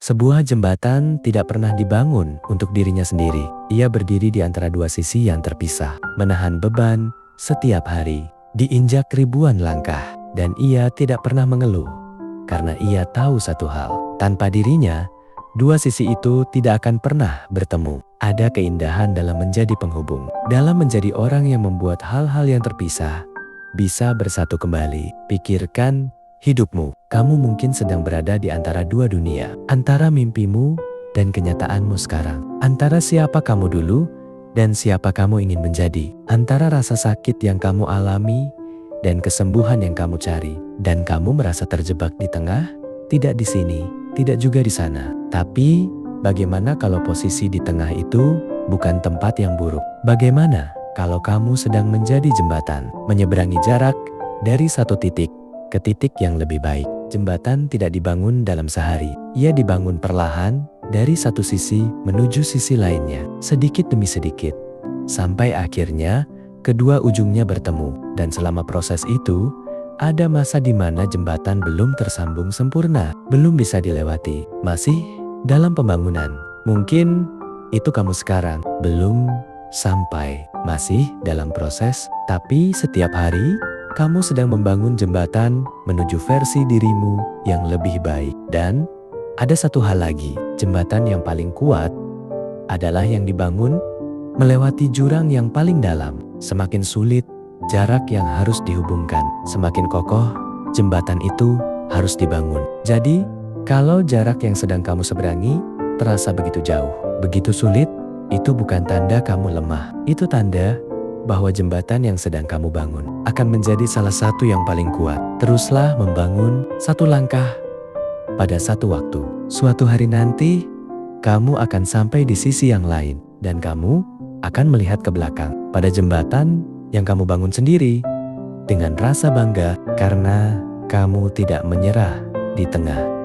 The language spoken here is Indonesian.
Sebuah jembatan tidak pernah dibangun untuk dirinya sendiri. Ia berdiri di antara dua sisi yang terpisah, menahan beban setiap hari, diinjak ribuan langkah, dan ia tidak pernah mengeluh. Karena ia tahu satu hal, tanpa dirinya, dua sisi itu tidak akan pernah bertemu. Ada keindahan dalam menjadi penghubung, dalam menjadi orang yang membuat hal-hal yang terpisah bisa bersatu kembali. Pikirkan hidupmu. Kamu mungkin sedang berada di antara dua dunia, antara mimpimu dan kenyataanmu sekarang, antara siapa kamu dulu dan siapa kamu ingin menjadi, antara rasa sakit yang kamu alami dan kesembuhan yang kamu cari. Dan kamu merasa terjebak di tengah, tidak di sini, tidak juga di sana. Tapi bagaimana kalau posisi di tengah itu bukan tempat yang buruk? Bagaimana kalau kamu sedang menjadi jembatan, menyeberangi jarak dari satu titik ke titik yang lebih baik? Jembatan tidak dibangun dalam sehari. Ia dibangun perlahan dari satu sisi menuju sisi lainnya, sedikit demi sedikit, sampai akhirnya kedua ujungnya bertemu. Dan selama proses itu, ada masa di mana jembatan belum tersambung sempurna, belum bisa dilewati, masih dalam pembangunan. Mungkin itu kamu sekarang, belum sampai, masih dalam proses, tapi setiap hari kamu sedang membangun jembatan menuju versi dirimu yang lebih baik. Dan ada satu hal lagi, jembatan yang paling kuat adalah yang dibangun melewati jurang yang paling dalam. Semakin sulit jarak yang harus dihubungkan, semakin kokoh jembatan itu harus dibangun. Jadi, kalau jarak yang sedang kamu seberangi terasa begitu jauh, begitu sulit, itu bukan tanda kamu lemah. Itu tanda bahwa jembatan yang sedang kamu bangun akan menjadi salah satu yang paling kuat. Teruslah membangun satu langkah pada satu waktu. Suatu hari nanti, kamu akan sampai di sisi yang lain, dan kamu akan melihat ke belakang pada jembatan yang kamu bangun sendiri dengan rasa bangga karena kamu tidak menyerah di tengah.